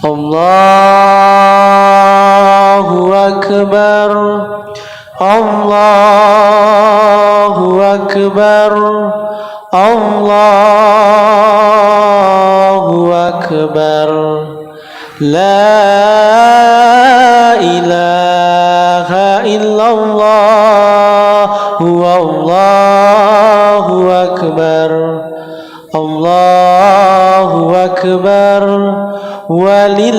Allahu Akbar, Allahu Akbar, Allahu Akbar. La ilaha illallah, Allahu Akbar, Allahu Akbar, walillahil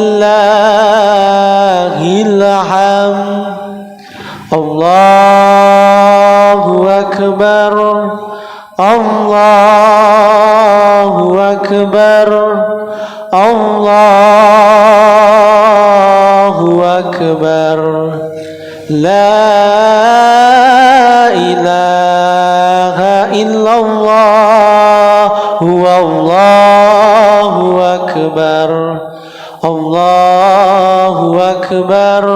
hamd. Allahu Akbar, Allahu Akbar, Allahu Akbar. La ilaha illallah, Allahu Akbar, Allahu Akbar,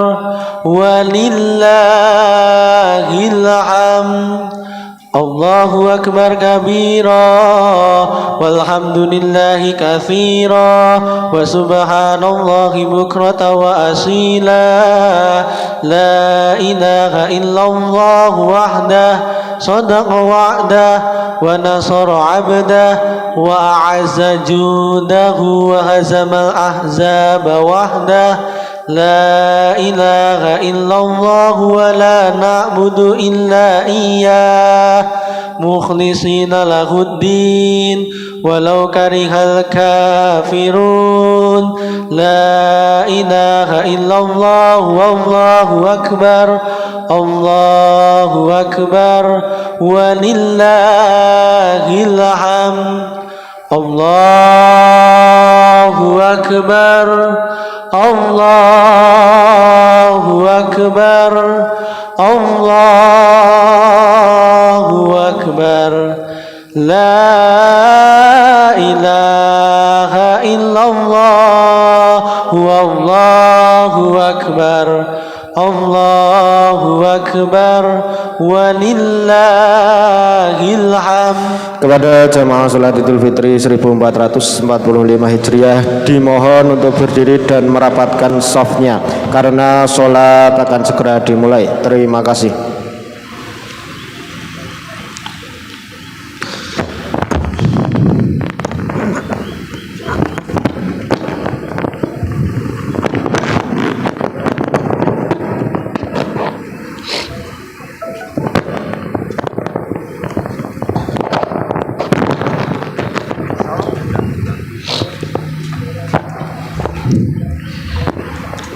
walillahil hamd. Allahu Akbar kabira, walhamdulillahi katsira, wa subhanallahi bukrata wa asila. La ilaha illallah wahdah, sadaqa wa'dah, wa nasara 'abdah, wa a'azza judahu, wa hazamal ahzaba wahdah. La ilaha illallah wa la na'budu illa iyyah, mukhlisina lahuddin walau karihal kafirun. La ilaha illallah, wallahu akbar, Allahu akbar, walillahil hamd. Allahu akbar, Allahu akbar, Allahu akbar. La ilaha illallah, wallahu akbar, Allahu akbar, walillahil hamd. Kepada jamaah salat Idul Fitri 1445 Hijriah dimohon untuk berdiri dan merapatkan shafnya karena sholat akan segera dimulai. Terima kasih.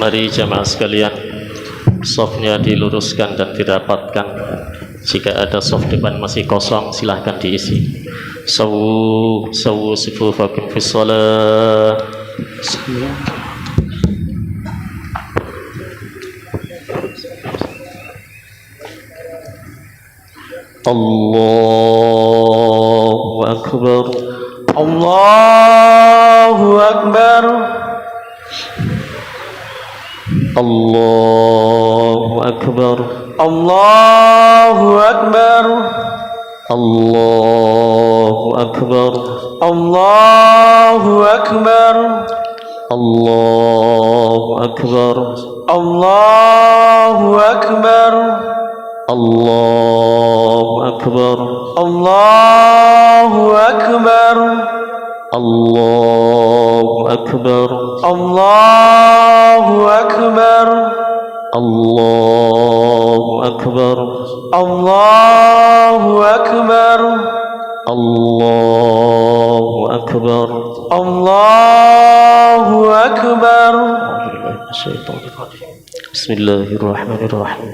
Mari jamaah sekalian, softnya diluruskan dan dirapatkan. Jika ada soft depan masih kosong, silahkan diisi. Sawu sufufakum fis shalah. Allahu akbar, Allahu akbar, Allahu akbar, Allahu akbar, Allahu akbar, Allahu akbar, Allahu akbar, Allahu akbar, Allahu akbar, Allahu akbar, Allahu akbar, Allahu akbar, Allahu akbar, Allahu akbar, Allahu akbar, Allahu akbar. Bismillahirrahmanirrahim.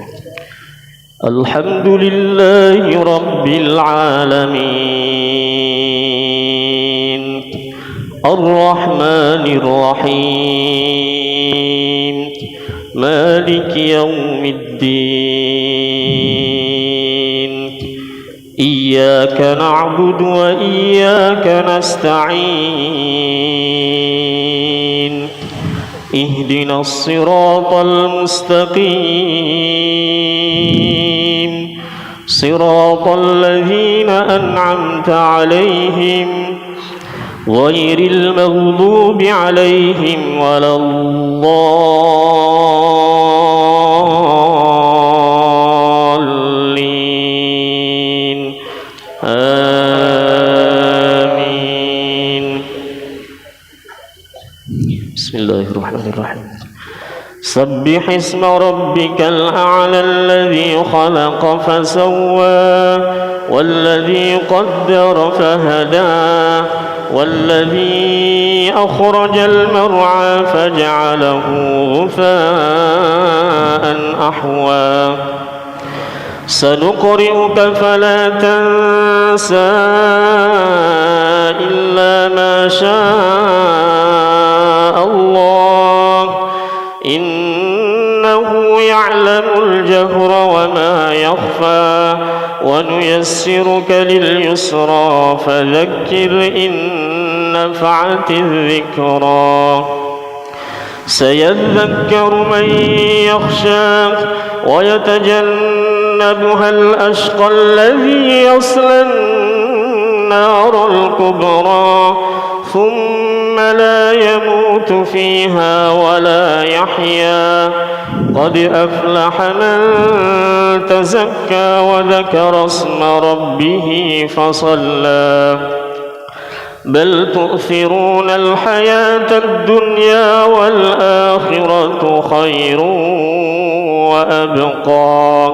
Alhamdulillahi rabbil alamin, Ar-Rahmanir Rahim, Maliki yawmiddin. Iyyaka na'budu wa iyyaka nasta'in. Ihdinas siratal mustaqim, siratal ladzina an'amta 'alaihim غير المغضوب عليهم ولا الضالين آمين. بسم الله الرحمن الرحيم. سبح اسم ربك الأعلى الذي خلق فسوى والذي قدر فهدى والذي أخرج المرعى فجعله غثاء أحوى سنقرئك فلا تنسى إلا ما شاء الله إنه يعلم الجهر وما يخفى ونيسرك لليسرى فذكر إن نفعت الذكرى سيذكر من يخشى ويتجنبها الأشقى الذي يصلى النار الكبرى ثم لا يموت فيها ولا يحيا قد أفلح من تزكى وذكر اسم ربه فصلى بل تؤثرون الحياة الدنيا والآخرة خير وأبقى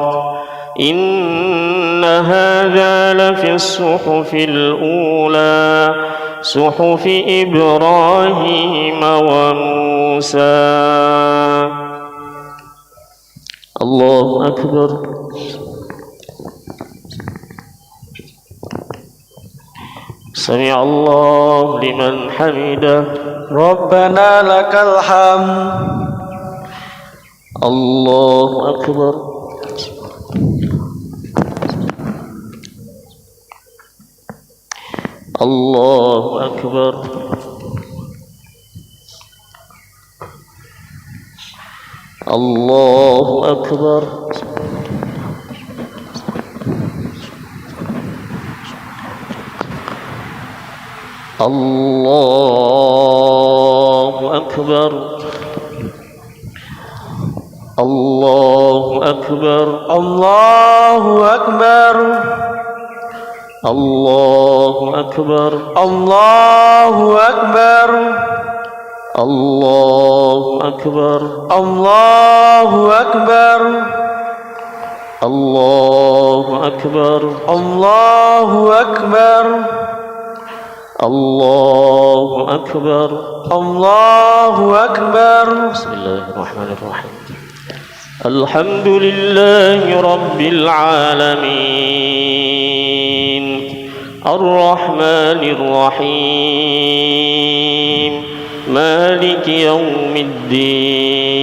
إن هذا لفي الصحف الأولى صحف إبراهيم وموسى. الله أكبر. سمع الله لمن حمده. ربنا لك الحمد. الله أكبر. الله أكبر. الله أكبر. الله أكبر. الله أكبر. الله أكبر. الله أكبر. الله أكبر. الله أكبر. الله أكبر. الله أكبر. الله أكبر. الله أكبر. الله أكبر. بسم الله الرحمن الرحيم. الحمد لله رب العالمين الرحمن الرحيم مالك يوم الدين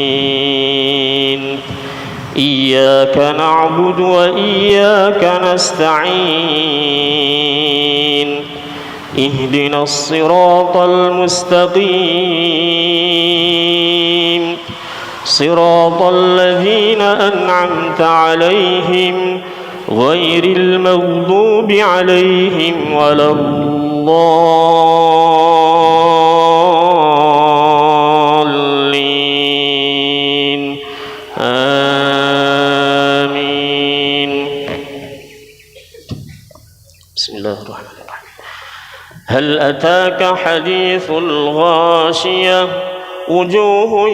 إياك نعبد وإياك نستعين اهدنا الصراط المستقيم صراط الذين أنعمت عليهم غير المغضوب عليهم ولا الضالين آمين. بسم الله الرحمن الرحيم. هل أتاك حديث الغاشية وجوه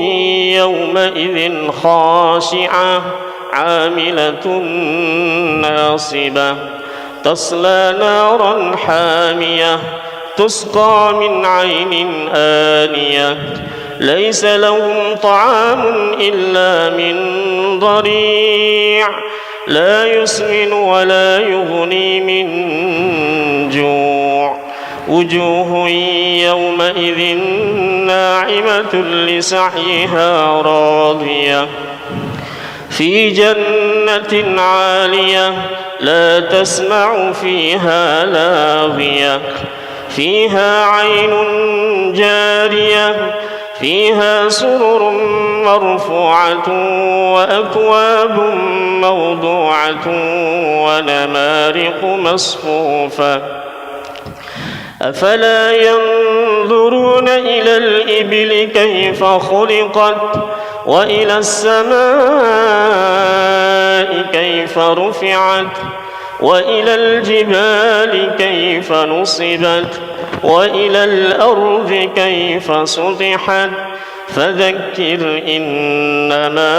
يومئذ خاشعة عاملة ناصبة تصلى نارا حامية تسقى من عين آنية ليس لهم طعام إلا من ضريع لا يسمن ولا يغني من جوع وجوه يومئذ ناعمة لسعيها راضية في جنة عالية لا تسمع فيها لاغية فيها عين جارية فيها سرر مرفوعة وأكواب موضوعة ونمارق مصفوفة أفلا ينظرون إلى الإبل كيف خلقت وإلى السماء كيف رفعت وإلى الجبال كيف نصبت وإلى الأرض كيف سطحت فذكر إنما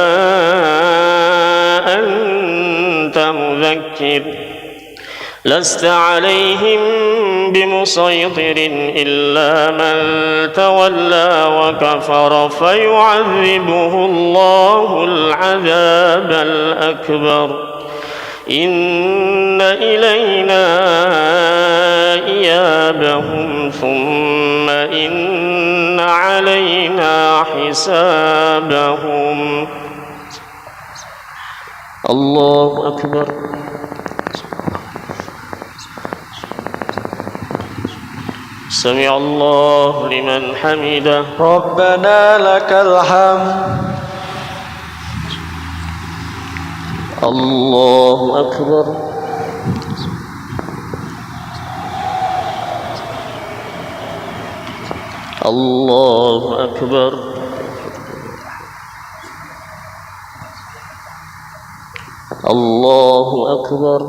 أنت مذكر لست عليهم بمسيطر إلا من تولى وكفر فيعذبه الله العذاب الأكبر إن إلينا إيابهم ثم إن علينا حسابهم. الله أكبر. سمع الله لمن حمده. ربنا لك الحمد. الله أكبر. الله أكبر. الله أكبر.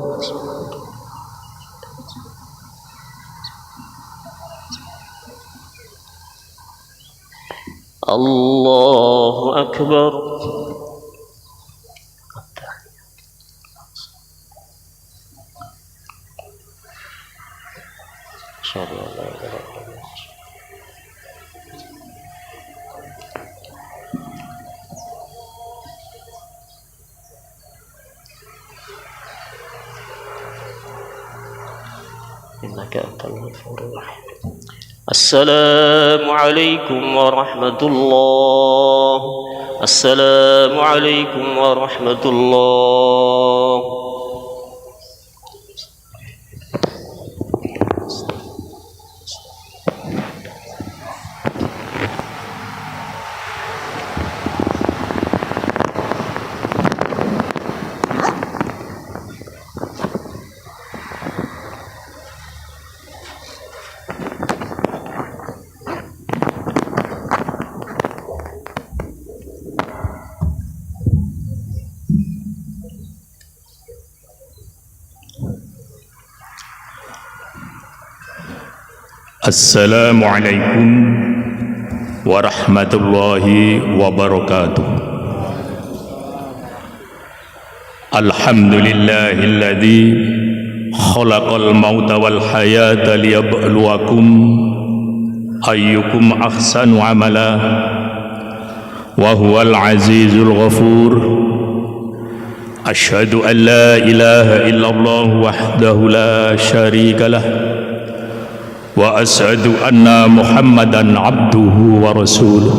الله أكبر. إنك أنت الغفور الرحيم. السلام عليكم ورحمة الله. السلام عليكم ورحمة الله. Assalamualaikum warahmatullahi wabarakatuh. Alhamdulillahilladzi khalaqal mauta wal hayata liyabluwakum ayyukum ahsanu amala wa huwal azizul ghafur. Asyhadu an la ilaha illallah wahdahu la syarika lah wa asyhadu anna Muhammadan abduhu wa rasuluh.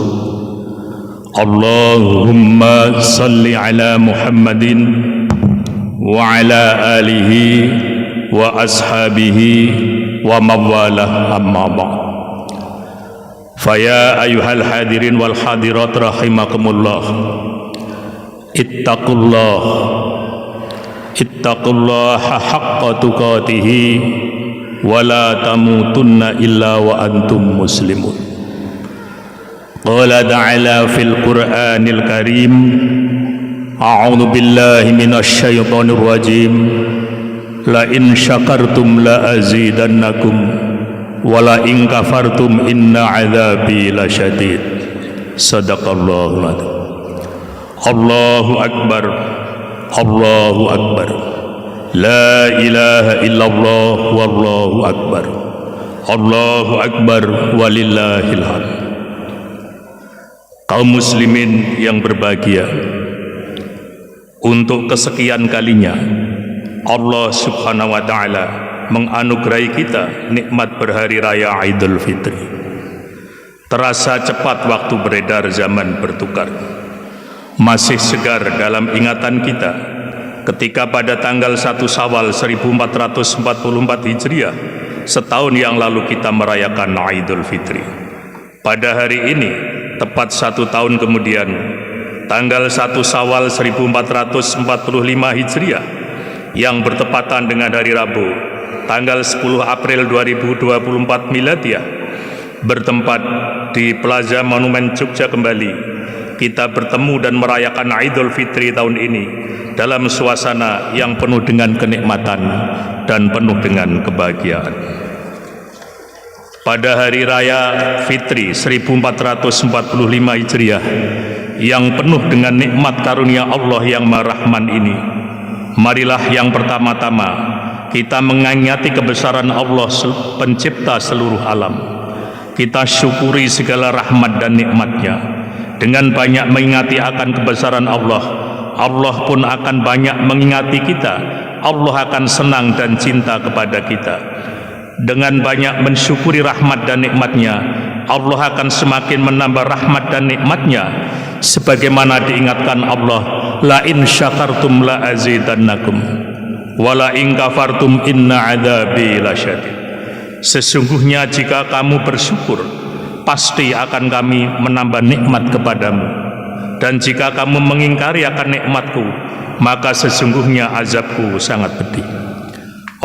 Allahumma salli ala Muhammadin wa ala alihi wa ashabihi wa mawalah, amma ba'd. Faya ayyuhal hadirin wal hadirat rahimakumullah, ittaqullaha haqqa tuqatih wala tamutunna illa wa antum muslimun. Qala ta'ala fil Qur'anil Karim, a'udzu billahi minasy syaithanir rajim, la in syakartum la azidannakum wa la in kafartum inna 'adzabi lasyadid. Sadaqallahul adzim. Allahu akbar. Allahu akbar. La ilaha illallah wallahu akbar. Allahu akbar walillahil hamd. Kaum muslimin yang berbahagia, untuk kesekian kalinya Allah Subhanahu wa taala menganugerahi kita nikmat berhari raya Idul Fitri. Terasa cepat waktu beredar, zaman bertukar. Masih segar dalam ingatan kita ketika pada tanggal 1 Syawal 1444 Hijriah, setahun yang lalu kita merayakan Idul Fitri. Pada hari ini, tepat 1 tahun kemudian, tanggal 1 Syawal 1445 Hijriah, yang bertepatan dengan hari Rabu, tanggal 10 April 2024 Miladiah bertempat di Plaza Monumen Jogja kembali. Kita bertemu dan merayakan Idul Fitri tahun ini dalam suasana yang penuh dengan kenikmatan dan penuh dengan kebahagiaan. Pada hari raya Fitri 1445 Hijriah yang penuh dengan nikmat karunia Allah yang Maha Rahman ini, marilah yang pertama-tama kita mengingati kebesaran Allah pencipta seluruh alam. Kita syukuri segala rahmat dan nikmatnya. Dengan banyak mengingati akan kebesaran Allah, Allah pun akan banyak mengingati kita. Allah akan senang dan cinta kepada kita. Dengan banyak mensyukuri rahmat dan nikmatnya, Allah akan semakin menambah rahmat dan nikmatnya. Sebagaimana diingatkan Allah, la in syakartum la azidannakum wa la in kafartum inna adzabi lasyadid. Sesungguhnya jika kamu bersyukur, pasti akan kami menambah nikmat kepadamu, dan jika kamu mengingkari akan nikmatku, maka sesungguhnya azabku sangat pedih.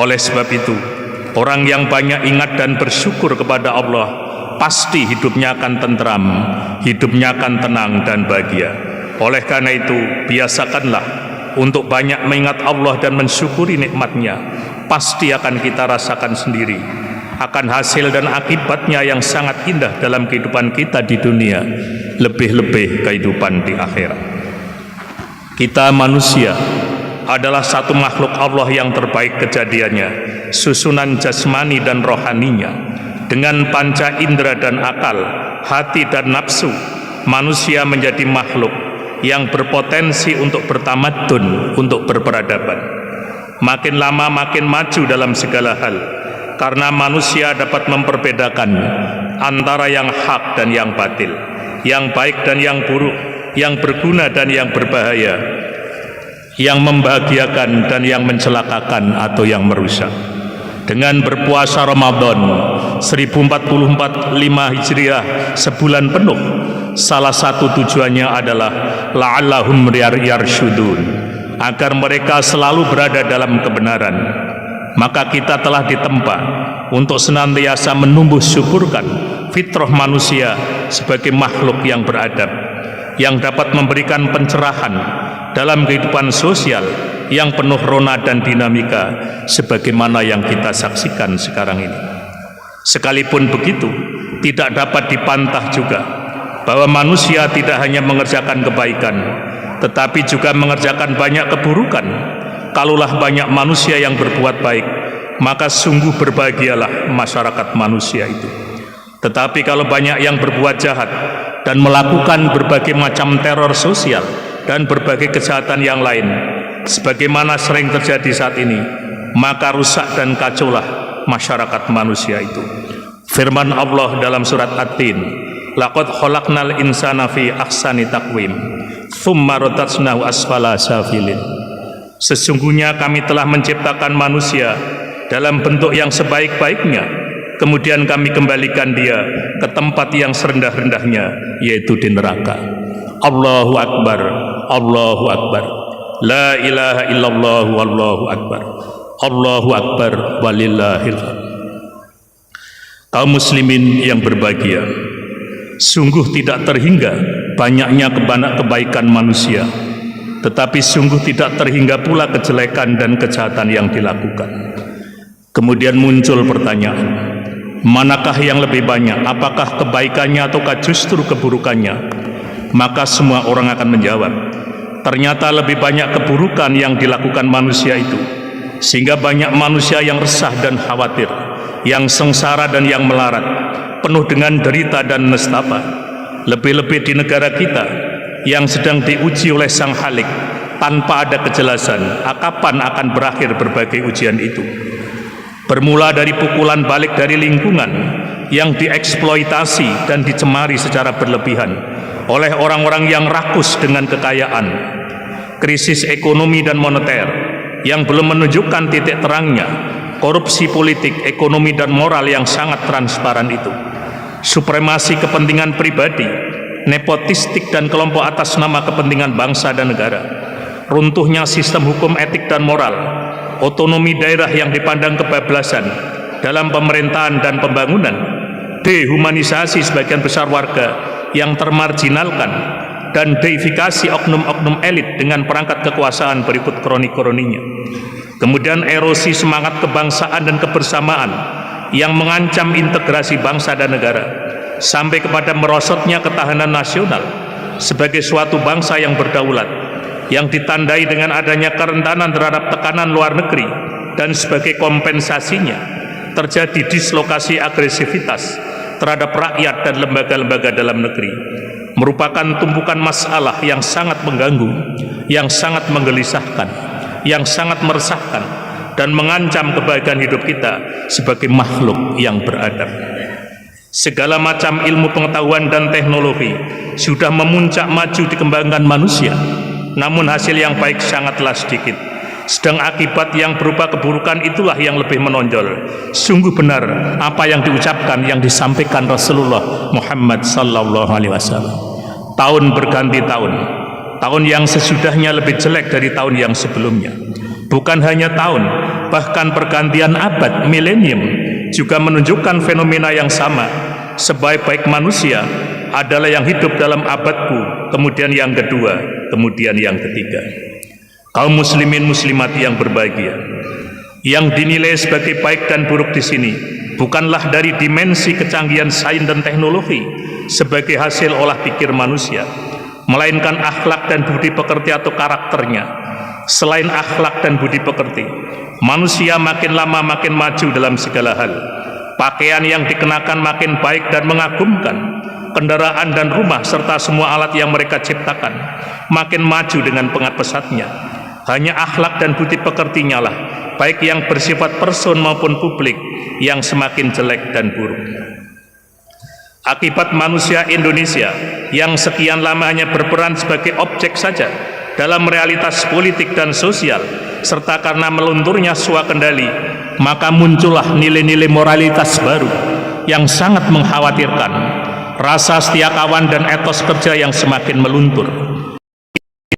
Oleh sebab itu, orang yang banyak ingat dan bersyukur kepada Allah, pasti hidupnya akan tentram, hidupnya akan tenang dan bahagia. Oleh karena itu, biasakanlah untuk banyak mengingat Allah dan mensyukuri nikmatnya. Pasti akan kita rasakan sendiri akan hasil dan akibatnya yang sangat indah dalam kehidupan kita di dunia, lebih-lebih kehidupan di akhirat. Kita manusia adalah satu makhluk Allah yang terbaik kejadiannya, susunan jasmani dan rohaninya. Dengan panca indera dan akal, hati dan nafsu, manusia menjadi makhluk yang berpotensi untuk bertamadun, untuk berperadaban. Makin lama makin maju dalam segala hal, karena manusia dapat memperbedakan antara yang hak dan yang batil, yang baik dan yang buruk, yang berguna dan yang berbahaya, yang membahagiakan dan yang mencelakakan atau yang merusak. Dengan berpuasa Ramadan 1445 Hijriah sebulan penuh, salah satu tujuannya adalah la'allahum yarsyudun, agar mereka selalu berada dalam kebenaran. Maka kita telah ditempa untuk senantiasa menumbuh syukurkan fitrah manusia sebagai makhluk yang beradab, yang dapat memberikan pencerahan dalam kehidupan sosial yang penuh rona dan dinamika sebagaimana yang kita saksikan sekarang ini. Sekalipun begitu, tidak dapat dipantah juga bahwa manusia tidak hanya mengerjakan kebaikan, tetapi juga mengerjakan banyak keburukan. Kalaulah banyak manusia yang berbuat baik, maka sungguh berbahagialah masyarakat manusia itu. Tetapi kalau banyak yang berbuat jahat dan melakukan berbagai macam teror sosial dan berbagai kejahatan yang lain, sebagaimana sering terjadi saat ini, maka rusak dan kacaulah masyarakat manusia itu. Firman Allah dalam surat At-Tin, laqad khalaqnal insana fi ahsani taqwim tsumma radadnahu asfala safilin. Sesungguhnya kami telah menciptakan manusia dalam bentuk yang sebaik-baiknya, kemudian kami kembalikan dia ke tempat yang serendah-rendahnya, yaitu di neraka. Allahu Akbar, Allahu Akbar, la ilaha illallah, wallahu akbar, Allahu Akbar, walillahil hamd. Kaum muslimin yang berbahagia, sungguh tidak terhingga banyaknya kebaikan manusia, tetapi sungguh tidak terhingga pula kejelekan dan kejahatan yang dilakukan. Kemudian muncul pertanyaan, manakah yang lebih banyak, apakah kebaikannya ataukah justru keburukannya? Maka semua orang akan menjawab, ternyata lebih banyak keburukan yang dilakukan manusia itu, sehingga banyak manusia yang resah dan khawatir, yang sengsara dan yang melarat, penuh dengan derita dan nestapa. Lebih-lebih di negara kita yang sedang diuji oleh Sang Khalik, tanpa ada kejelasan kapan akan berakhir berbagai ujian itu. Bermula dari pukulan balik dari lingkungan yang dieksploitasi dan dicemari secara berlebihan oleh orang-orang yang rakus dengan kekayaan, krisis ekonomi dan moneter yang belum menunjukkan titik terangnya, korupsi politik, ekonomi dan moral yang sangat transparan itu, supremasi kepentingan pribadi, nepotistik dan kelompok atas nama kepentingan bangsa dan negara, runtuhnya sistem hukum etik dan moral, otonomi daerah yang dipandang kebablasan dalam pemerintahan dan pembangunan, dehumanisasi sebagian besar warga yang termarginalkan, dan deifikasi oknum-oknum elit dengan perangkat kekuasaan berikut kroni-kroninya. Kemudian erosi semangat kebangsaan dan kebersamaan yang mengancam integrasi bangsa dan negara, sampai kepada merosotnya ketahanan nasional sebagai suatu bangsa yang berdaulat, yang ditandai dengan adanya kerentanan terhadap tekanan luar negeri, dan sebagai kompensasinya terjadi dislokasi agresivitas terhadap rakyat dan lembaga-lembaga dalam negeri, merupakan tumpukan masalah yang sangat mengganggu, yang sangat menggelisahkan, yang sangat meresahkan, dan mengancam kebahagiaan hidup kita sebagai makhluk yang beradab. Segala macam ilmu pengetahuan dan teknologi sudah memuncak maju dikembangkan manusia, namun hasil yang baik sangatlah sedikit. Sedang akibat yang berupa keburukan itulah yang lebih menonjol. Sungguh benar apa yang diucapkan, yang disampaikan Rasulullah Muhammad sallallahu alaihi wasallam. Tahun berganti tahun, tahun yang sesudahnya lebih jelek dari tahun yang sebelumnya. Bukan hanya tahun, bahkan pergantian abad milenium juga menunjukkan fenomena yang sama. Sebaik-baik manusia adalah yang hidup dalam abadku, kemudian yang kedua, kemudian yang ketiga. Kaum muslimin muslimat yang berbahagia, yang dinilai sebagai baik dan buruk di sini bukanlah dari dimensi kecanggihan sains dan teknologi sebagai hasil olah pikir manusia, melainkan akhlak dan budi pekerti atau karakternya. Selain akhlak dan budi pekerti, manusia makin lama makin maju dalam segala hal. Pakaian yang dikenakan makin baik dan mengagumkan, kendaraan dan rumah serta semua alat yang mereka ciptakan makin maju dengan pesatnya. Hanya akhlak dan budi pekertinya lah, baik yang bersifat person maupun publik, yang semakin jelek dan buruk. Akibat manusia Indonesia yang sekian lama hanya berperan sebagai objek saja dalam realitas politik dan sosial, serta karena melunturnya swakendali, maka muncullah nilai-nilai moralitas baru yang sangat mengkhawatirkan, rasa setia kawan dan etos kerja yang semakin meluntur,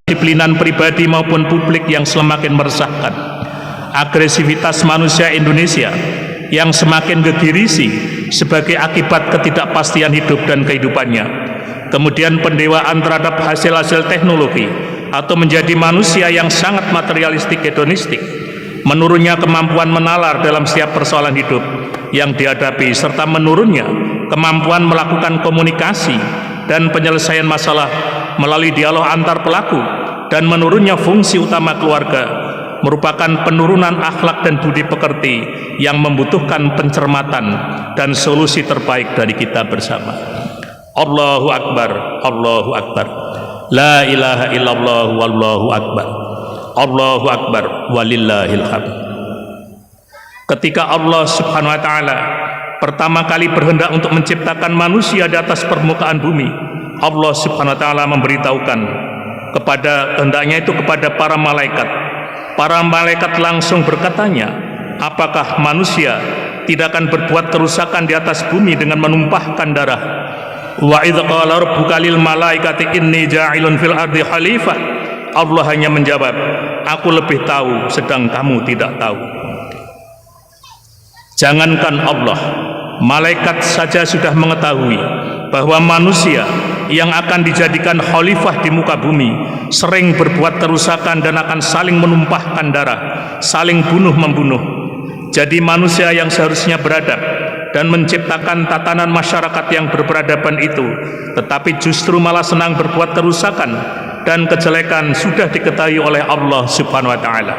disiplinan pribadi maupun publik yang semakin meresahkan, agresivitas manusia Indonesia yang semakin gegirisi sebagai akibat ketidakpastian hidup dan kehidupannya, kemudian pendewaan terhadap hasil-hasil teknologi atau menjadi manusia yang sangat materialistik hedonistik, menurunnya kemampuan menalar dalam setiap persoalan hidup yang dihadapi, serta menurunnya kemampuan melakukan komunikasi dan penyelesaian masalah melalui dialog antar pelaku, dan menurunnya fungsi utama keluarga, merupakan penurunan akhlak dan budi pekerti yang membutuhkan pencermatan dan solusi terbaik dari kita bersama. Allahu Akbar, Allahu Akbar, la ilaha illallah, wallahu akbar, Allahu Akbar, walillahil hamd. Ketika Allah subhanahu wa ta'ala pertama kali berhendak untuk menciptakan manusia di atas permukaan bumi, Allah subhanahu wa ta'ala memberitahukan hendaknya itu kepada para malaikat. Para malaikat langsung berkatanya, apakah manusia tidak akan berbuat kerusakan di atas bumi dengan menumpahkan darah? Wa idz qala rabbuka lil malaikati inni ja'ilun fil ardi khalifah. Allah hanya menjawab, aku lebih tahu sedang kamu tidak tahu. Jangankan Allah, malaikat saja sudah mengetahui bahwa manusia yang akan dijadikan khalifah di muka bumi sering berbuat kerusakan dan akan saling menumpahkan darah, saling bunuh-membunuh. Jadi manusia yang seharusnya beradab dan menciptakan tatanan masyarakat yang berperadaban itu, tetapi justru malah senang berbuat kerusakan dan kejelekan, sudah diketahui oleh Allah subhanahu wa ta'ala.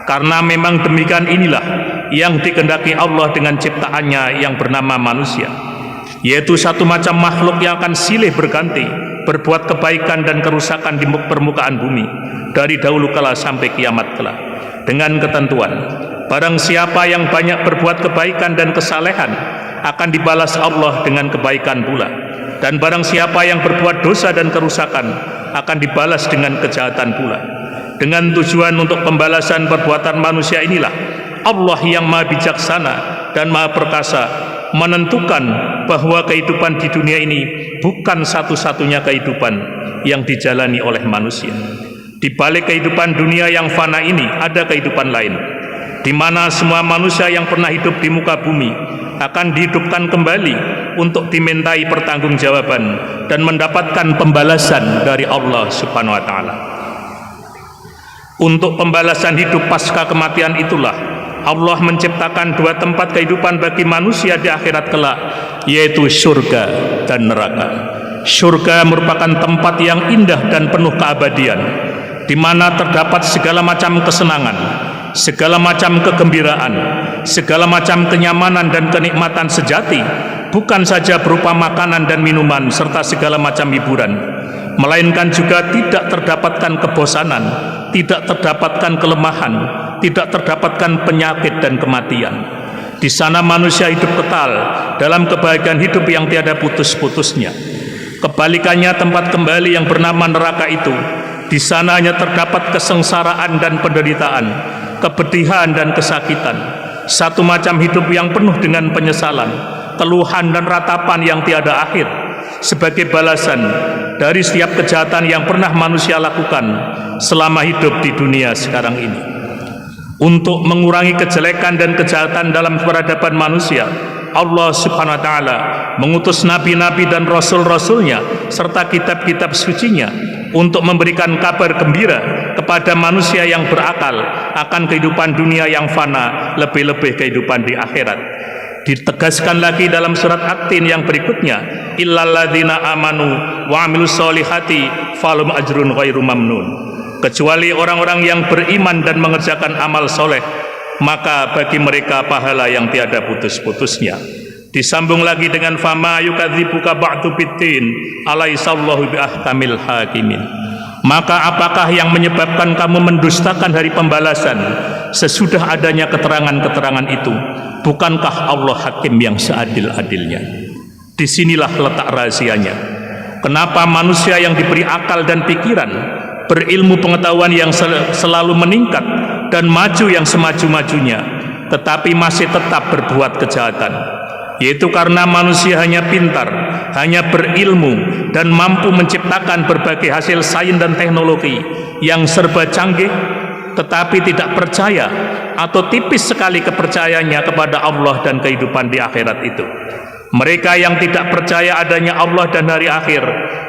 Karena memang demikian inilah yang dikehendaki Allah dengan ciptaannya yang bernama manusia, yaitu satu macam makhluk yang akan silih berganti berbuat kebaikan dan kerusakan di permukaan bumi dari dahulu kala sampai kiamat kelak, dengan ketentuan barang siapa yang banyak berbuat kebaikan dan kesalehan akan dibalas Allah dengan kebaikan pula, dan barang siapa yang berbuat dosa dan kerusakan akan dibalas dengan kejahatan pula. Dengan tujuan untuk pembalasan perbuatan manusia inilah Allah yang maha bijaksana dan maha perkasa menentukan bahwa kehidupan di dunia ini bukan satu-satunya kehidupan yang dijalani oleh manusia. Di balik kehidupan dunia yang fana ini ada kehidupan lain, di mana semua manusia yang pernah hidup di muka bumi akan dihidupkan kembali untuk dimintai pertanggungjawaban dan mendapatkan pembalasan dari Allah Subhanahu wa taala. Untuk pembalasan hidup pasca kematian itulah Allah menciptakan dua tempat kehidupan bagi manusia di akhirat kelak, yaitu surga dan neraka. Surga merupakan tempat yang indah dan penuh keabadian, di mana terdapat segala macam kesenangan, segala macam kegembiraan, segala macam kenyamanan dan kenikmatan sejati, bukan saja berupa makanan dan minuman serta segala macam hiburan, melainkan juga tidak terdapatkan kebosanan, tidak terdapatkan kelemahan, tidak terdapatkan penyakit dan kematian. Di sana manusia hidup kekal dalam kebahagiaan hidup yang tiada putus-putusnya. Kebalikannya tempat kembali yang bernama neraka itu, di sana hanya terdapat kesengsaraan dan penderitaan, kepedihan dan kesakitan, satu macam hidup yang penuh dengan penyesalan, keluhan dan ratapan yang tiada akhir, sebagai balasan dari setiap kejahatan yang pernah manusia lakukan selama hidup di dunia sekarang ini. Untuk mengurangi kejelekan dan kejahatan dalam peradaban manusia, Allah Subhanahu wa taala mengutus nabi-nabi dan rasul-rasulnya serta kitab-kitab sucinya untuk memberikan kabar gembira kepada manusia yang berakal akan kehidupan dunia yang fana, lebih-lebih kehidupan di akhirat. Ditegaskan lagi dalam surat At-Tin yang berikutnya, illal ladzina amanu wa amilus solihati falum ajrun ghairu mamnun. Kecuali orang-orang yang beriman dan mengerjakan amal soleh, maka bagi mereka pahala yang tiada putus-putusnya. Disambung lagi dengan fama yukadzibuka ba'du biddin alaisallahu biahkamil hakimin. Maka apakah yang menyebabkan kamu mendustakan hari pembalasan sesudah adanya keterangan-keterangan itu? Bukankah Allah hakim yang seadil-adilnya? Disinilah letak rahasianya. Kenapa manusia yang diberi akal dan pikiran, berilmu pengetahuan yang selalu meningkat dan maju yang semaju-majunya, tetapi masih tetap berbuat kejahatan? Yaitu karena manusia hanya pintar, hanya berilmu dan mampu menciptakan berbagai hasil sains dan teknologi yang serba canggih, tetapi tidak percaya atau tipis sekali kepercayaannya kepada Allah dan kehidupan di akhirat itu. Mereka yang tidak percaya adanya Allah dan hari akhir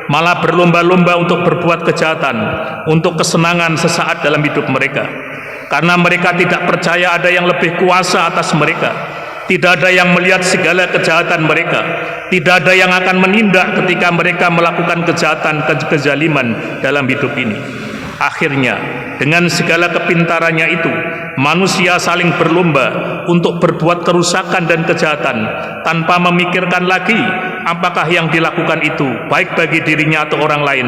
malah berlomba-lomba untuk berbuat kejahatan, untuk kesenangan sesaat dalam hidup mereka. Karena mereka tidak percaya ada yang lebih kuasa atas mereka, tidak ada yang melihat segala kejahatan mereka, tidak ada yang akan menindak ketika mereka melakukan kejahatan, kezaliman dalam hidup ini. Akhirnya, dengan segala kepintarannya itu, manusia saling berlomba untuk berbuat kerusakan dan kejahatan tanpa memikirkan lagi apakah yang dilakukan itu baik bagi dirinya atau orang lain,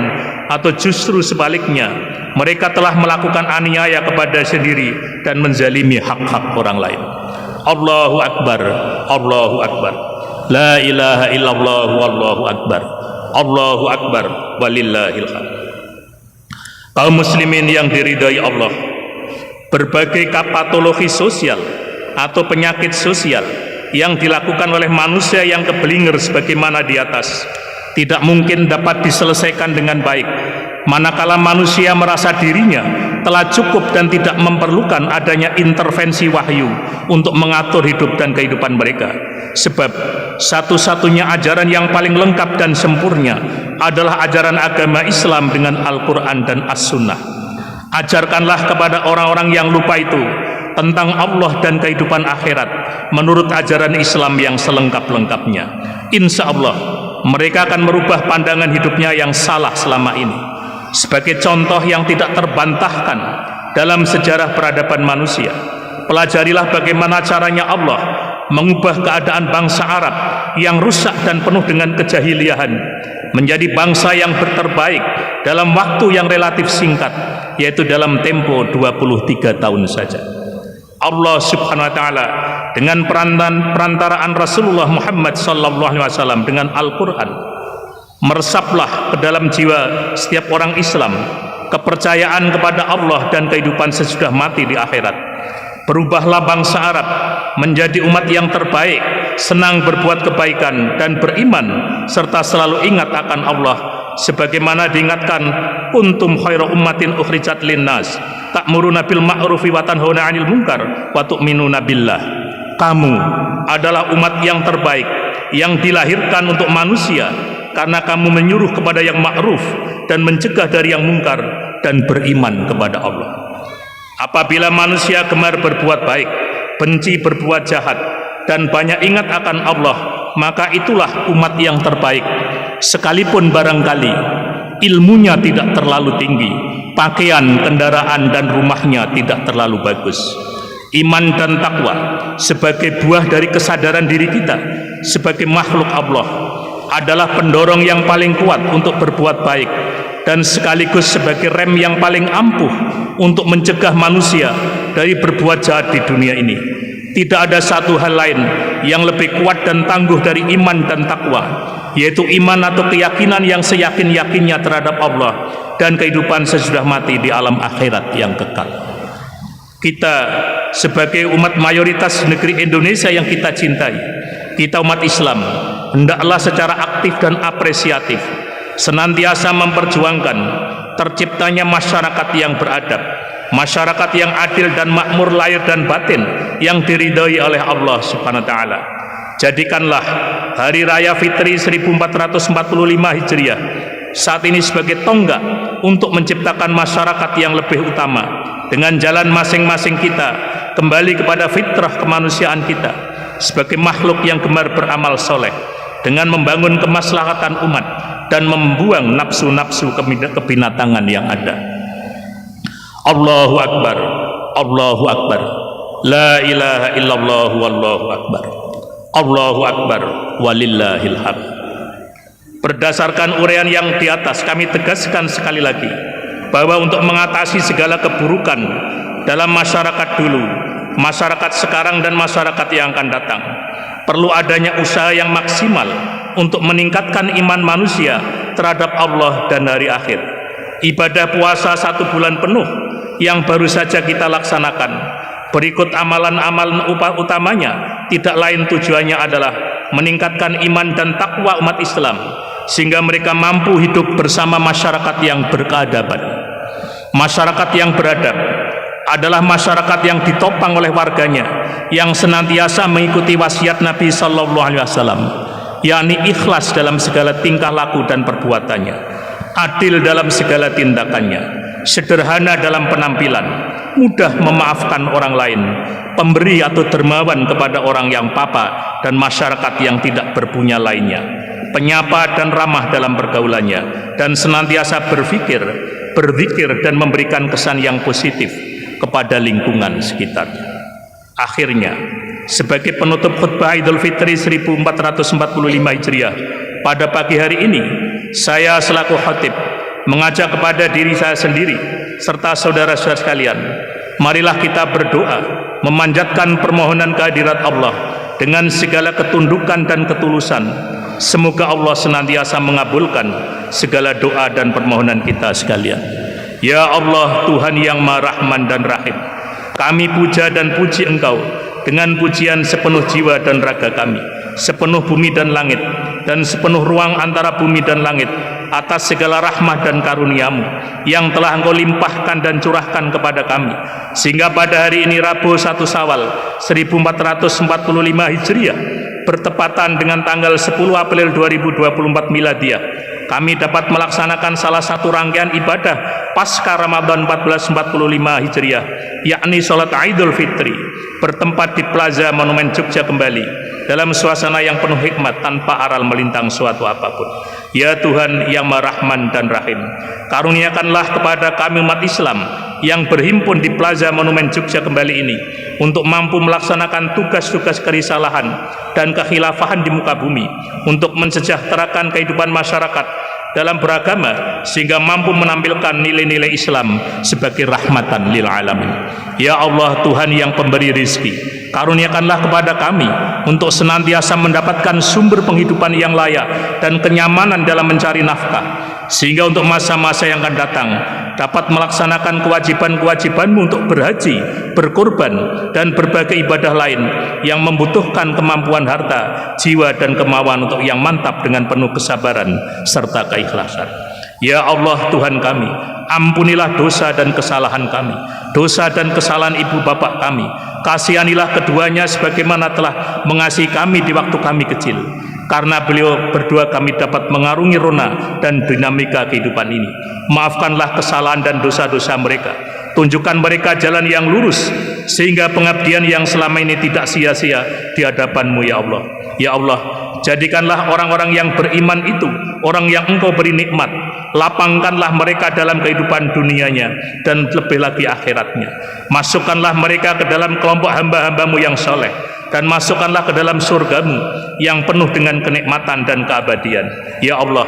atau justru sebaliknya, mereka telah melakukan aniaya kepada sendiri dan menzalimi hak-hak orang lain. Allahu Akbar, Allahu Akbar, la ilaha illallah, wallahu akbar, Allahu Akbar, walillahil hamd. Kaum muslimin yang diridai Allah, berbagai patologi sosial atau penyakit sosial yang dilakukan oleh manusia yang kebelinger sebagaimana di atas tidak mungkin dapat diselesaikan dengan baik manakala manusia merasa dirinya telah cukup dan tidak memerlukan adanya intervensi wahyu untuk mengatur hidup dan kehidupan mereka. Sebab satu-satunya ajaran yang paling lengkap dan sempurna adalah ajaran agama Islam dengan Al-Quran dan As-Sunnah. Ajarkanlah kepada orang-orang yang lupa itu tentang Allah dan kehidupan akhirat menurut ajaran Islam yang selengkap-lengkapnya. Insya Allah mereka akan merubah pandangan hidupnya yang salah selama ini. Sebagai contoh yang tidak terbantahkan dalam sejarah peradaban manusia, pelajarilah bagaimana caranya Allah mengubah keadaan bangsa Arab yang rusak dan penuh dengan kejahiliahan menjadi bangsa yang terbaik dalam waktu yang relatif singkat, yaitu dalam tempo 23 tahun saja. Allah Subhanahu wa taala dengan perantaraan Rasulullah Muhammad sallallahu alaihi wasallam dengan Al-Qur'an meresaplah ke dalam jiwa setiap orang Islam kepercayaan kepada Allah dan kehidupan sesudah mati di akhirat. Berubahlah bangsa Arab menjadi umat yang terbaik, senang berbuat kebaikan dan beriman, serta selalu ingat akan Allah sebagaimana diingatkan kuntum khairu ummatin ukhrijat linnas, ta'muruna bil ma'rufi wa tanhauna 'anil munkar wa tu'minuna billah. Kamu adalah umat yang terbaik yang dilahirkan untuk manusia karena kamu menyuruh kepada yang ma'ruf dan mencegah dari yang mungkar dan beriman kepada Allah. Apabila manusia gemar berbuat baik, benci berbuat jahat, dan banyak ingat akan Allah, maka itulah umat yang terbaik. Sekalipun barangkali ilmunya tidak terlalu tinggi, pakaian, kendaraan, dan rumahnya tidak terlalu bagus. Iman dan takwa sebagai buah dari kesadaran diri kita sebagai makhluk Allah adalah pendorong yang paling kuat untuk berbuat baik dan sekaligus sebagai rem yang paling ampuh untuk mencegah manusia dari berbuat jahat di dunia ini. Tidak ada satu hal lain yang lebih kuat dan tangguh dari iman dan takwa, yaitu iman atau keyakinan yang seyakin-yakinnya terhadap Allah dan kehidupan sesudah mati di alam akhirat yang kekal. Kita sebagai umat mayoritas negeri Indonesia yang kita cintai, kita umat Islam, hendaklah secara aktif dan apresiatif senantiasa memperjuangkan terciptanya masyarakat yang beradab, masyarakat yang adil dan makmur lahir dan batin yang diridhoi oleh Allah Subhanahu wa taala. Jadikanlah Hari Raya Fitri 1445 Hijriah saat ini sebagai tonggak untuk menciptakan masyarakat yang lebih utama, dengan jalan masing-masing kita kembali kepada fitrah kemanusiaan kita sebagai makhluk yang gemar beramal soleh, dengan membangun kemaslahatan umat dan membuang nafsu-nafsu kebinatangan yang ada. Allahu Akbar, Allahu Akbar, la ilaha illallah, wallahu akbar, Allahu Akbar, walillahil hamd. Berdasarkan uraian yang di atas, kami tegaskan sekali lagi bahwa untuk mengatasi segala keburukan dalam masyarakat dulu, masyarakat sekarang, dan masyarakat yang akan datang, perlu adanya usaha yang maksimal untuk meningkatkan iman manusia terhadap Allah dan hari akhir. Ibadah puasa 1 bulan penuh yang baru saja kita laksanakan, berikut amalan-amalan utamanya, tidak lain tujuannya adalah meningkatkan iman dan takwa umat Islam, sehingga mereka mampu hidup bersama masyarakat yang berkeadaban. Masyarakat yang beradab adalah masyarakat yang ditopang oleh warganya yang senantiasa mengikuti wasiat Nabi Sallallahu Alaihi Wasallam, yakni ikhlas dalam segala tingkah laku dan perbuatannya, adil dalam segala tindakannya, sederhana dalam penampilan, mudah memaafkan orang lain, pemberi atau dermawan kepada orang yang papa dan masyarakat yang tidak berpunya lainnya, penyapa dan ramah dalam pergaulannya, dan senantiasa berzikir dan memberikan kesan yang positif kepada lingkungan sekitarnya. Akhirnya, sebagai penutup khutbah Idul Fitri 1445 Hijriah pada pagi hari ini, saya selaku khatib mengajak kepada diri saya sendiri serta saudara-saudara sekalian, marilah kita berdoa memanjatkan permohonan kehadirat Allah dengan segala ketundukan dan ketulusan. Semoga Allah senantiasa mengabulkan segala doa dan permohonan kita sekalian. Ya Allah, Tuhan yang Maha Rahman dan Rahim, kami puja dan puji Engkau dengan pujian sepenuh jiwa dan raga kami, sepenuh bumi dan langit, dan sepenuh ruang antara bumi dan langit, atas segala rahmat dan karunia-Mu yang telah Engkau limpahkan dan curahkan kepada kami, sehingga pada hari ini Rabu 1 Syawal 1445 Hijriah bertepatan dengan tanggal 10 April 2024 Miladiah, kami dapat melaksanakan salah satu rangkaian ibadah Pasca Ramadan 1445 Hijriah, yakni sholat Idul Fitri, bertempat di Plaza Monumen Jogja kembali dalam suasana yang penuh hikmat tanpa aral melintang suatu apapun. Ya Tuhan yang Maha Rahman dan Rahim, karuniakanlah kepada kami umat Islam yang berhimpun di Plaza Monumen Jogja kembali ini untuk mampu melaksanakan tugas-tugas kerisalahan dan kekhilafahan di muka bumi, untuk mensejahterakan kehidupan masyarakat dalam beragama, sehingga mampu menampilkan nilai-nilai Islam sebagai rahmatan lil alamin. Ya Allah, Tuhan yang pemberi rizki, karuniakanlah kepada kami untuk senantiasa mendapatkan sumber penghidupan yang layak dan kenyamanan dalam mencari nafkah, sehingga untuk masa-masa yang akan datang dapat melaksanakan kewajiban-kewajiban-Mu untuk berhaji, berkorban, dan berbagai ibadah lain yang membutuhkan kemampuan harta, jiwa, dan kemauan untuk yang mantap dengan penuh kesabaran serta keikhlasan. Ya Allah Tuhan kami, ampunilah dosa dan kesalahan kami, dosa dan kesalahan ibu bapak kami. Kasihanilah keduanya sebagaimana telah mengasihi kami di waktu kami kecil. Karena beliau berdua kami dapat mengarungi rona dan dinamika kehidupan ini. Maafkanlah kesalahan dan dosa-dosa mereka. Tunjukkan mereka jalan yang lurus, sehingga pengabdian yang selama ini tidak sia-sia di hadapan-Mu ya Allah. Ya Allah, jadikanlah orang-orang yang beriman itu orang yang Engkau beri nikmat. Lapangkanlah mereka dalam kehidupan dunianya dan lebih lagi akhiratnya. Masukkanlah mereka ke dalam kelompok hamba-hamba-Mu yang soleh, dan masukkanlah ke dalam surga-Mu yang penuh dengan kenikmatan dan keabadian. Ya Allah,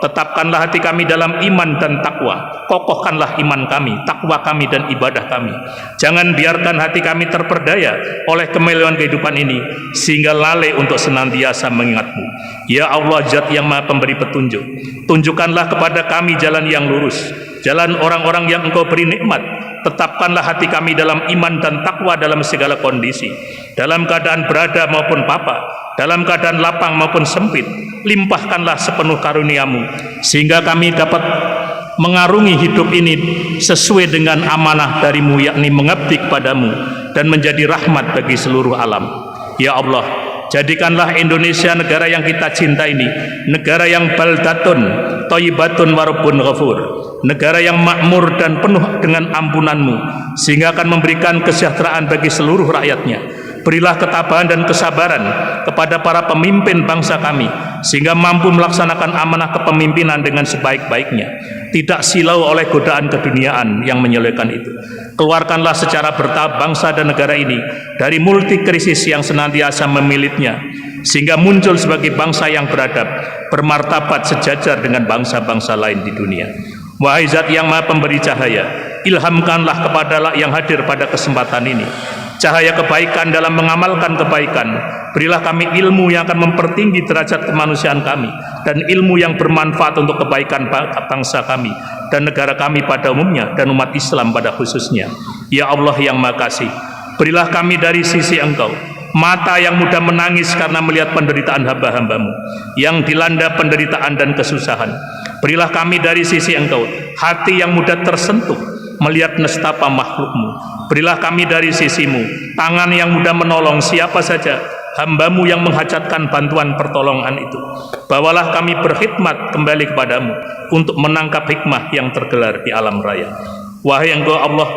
tetapkanlah hati kami dalam iman dan takwa. Kokohkanlah iman kami, takwa kami, dan ibadah kami. Jangan biarkan hati kami terperdaya oleh kemelian kehidupan ini sehingga lalai untuk senantiasa mengingat-Mu. Ya Allah, Zat yang Maha Pemberi petunjuk, tunjukkanlah kepada kami jalan yang lurus, jalan orang-orang yang Engkau beri nikmat. Tetapkanlah hati kami dalam iman dan takwa dalam segala kondisi, dalam keadaan berada maupun papa, dalam keadaan lapang maupun sempit. Limpahkanlah sepenuh karunia-Mu sehingga kami dapat mengarungi hidup ini sesuai dengan amanah dari-Mu, yakni mengabdi kepada-Mu dan menjadi rahmat bagi seluruh alam. Ya Allah, jadikanlah Indonesia negara yang kita cinta ini negara yang baldatun thayyibatun wa rabbun ghafur, negara yang makmur dan penuh dengan ampunan-Mu, sehingga akan memberikan kesejahteraan bagi seluruh rakyatnya. Berilah ketabahan dan kesabaran kepada para pemimpin bangsa kami, sehingga mampu melaksanakan amanah kepemimpinan dengan sebaik-baiknya, tidak silau oleh godaan keduniaan yang menyelewengkan itu. Keluarkanlah secara bertahap bangsa dan negara ini dari multi krisis yang senantiasa memilitnya, sehingga muncul sebagai bangsa yang beradab, bermartabat sejajar dengan bangsa-bangsa lain di dunia. Wahai Zat yang Maha Pemberi cahaya, ilhamkanlah kepada yang hadir pada kesempatan ini cahaya kebaikan dalam mengamalkan kebaikan. Berilah kami ilmu yang akan mempertinggi derajat kemanusiaan kami, dan ilmu yang bermanfaat untuk kebaikan bangsa kami dan negara kami pada umumnya, dan umat Islam pada khususnya. Ya Allah yang Maha Kasih, berilah kami dari sisi Engkau mata yang mudah menangis karena melihat penderitaan hamba-hamba-Mu yang dilanda penderitaan dan kesusahan. Berilah kami dari sisi Engkau hati yang mudah tersentuh melihat nestapa makhluk-Mu. Berilah kami dari sisi-Mu tangan yang mudah menolong siapa saja hamba-Mu yang menghajatkan bantuan pertolongan itu. Bawalah kami berkhidmat kembali kepada-Mu untuk menangkap hikmah yang tergelar di alam raya. Wahai Engkau Allah,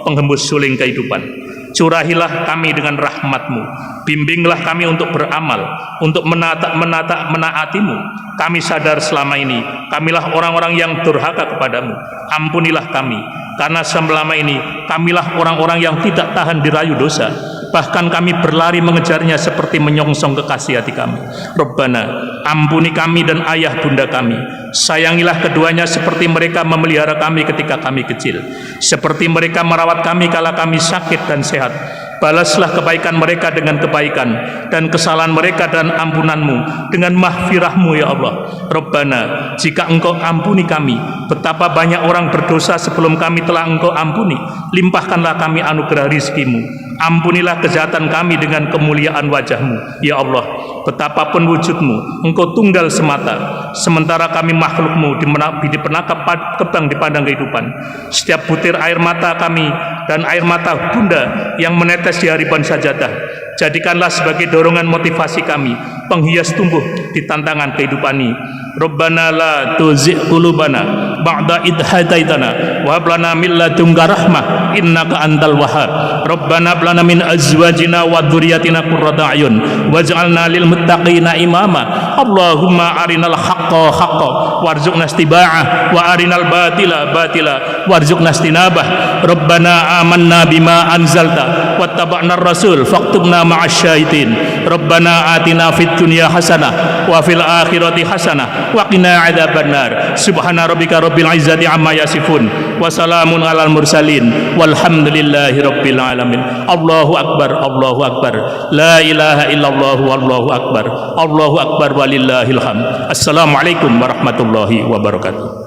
penghembus suling kehidupan, curahilah kami dengan rahmat-Mu, bimbinglah kami untuk beramal, untuk menaati-Mu. Kami sadar selama ini kamilah orang-orang yang durhaka kepada-Mu. Ampunilah kami, karena selama ini kamilah orang-orang yang tidak tahan dirayu dosa, bahkan kami berlari mengejarnya seperti menyongsong kekasih hati kami. Rabbana, ampuni kami dan ayah bunda kami. Sayangilah keduanya seperti mereka memelihara kami ketika kami kecil, seperti mereka merawat kami kala kami sakit dan sehat. Balaslah kebaikan mereka dengan kebaikan, dan kesalahan mereka dan ampunan-Mu dengan mahfirah-Mu ya Allah. Rabbana, jika Engkau ampuni kami, betapa banyak orang berdosa sebelum kami telah Engkau ampuni. Limpahkanlah kami anugerah rizki-Mu. Ampunilah kejahatan kami dengan kemuliaan wajah-Mu ya Allah. Betapapun wujud-Mu, Engkau tunggal semata, sementara kami makhluk-Mu dipenangkap kebang di padang kehidupan. Setiap butir air mata kami dan air mata bunda yang menetes di hariban sajadah, jadikanlah sebagai dorongan motivasi kami, penghias tumbuh di tantangan kehidupan ini. Rabbana la tuzigh qulubana ba'da idh hadaitana wa hab lana min ladunka rahmah innaka antal wahhab. Rabbana hab lana min azwajina wa dzurriyyatina qurrata a'yun waj'alna lil muttaqina imama. Allahumma arinal haqqa haqqan warzuqna istiba'ah wa arinal batila batila warzuqna istinabah. Rabbana amanna bima anzalta wattaba'na ar-rasul faktubna ma'asy syahidin. Rabbana atina fid dunya hasanah wa fil akhirati hasanah wa qina adzabannar. Subhana rabbika rabbil izzati amma yasifun wa salamun alal mursalin walhamdulillahi rabbil alamin. Allahu akbar, Allahu akbar, la ilaha illallah wallahu akbar, Allahu akbar walillahil hamd. Assalamualaikum warahmatullahi wabarakatuh.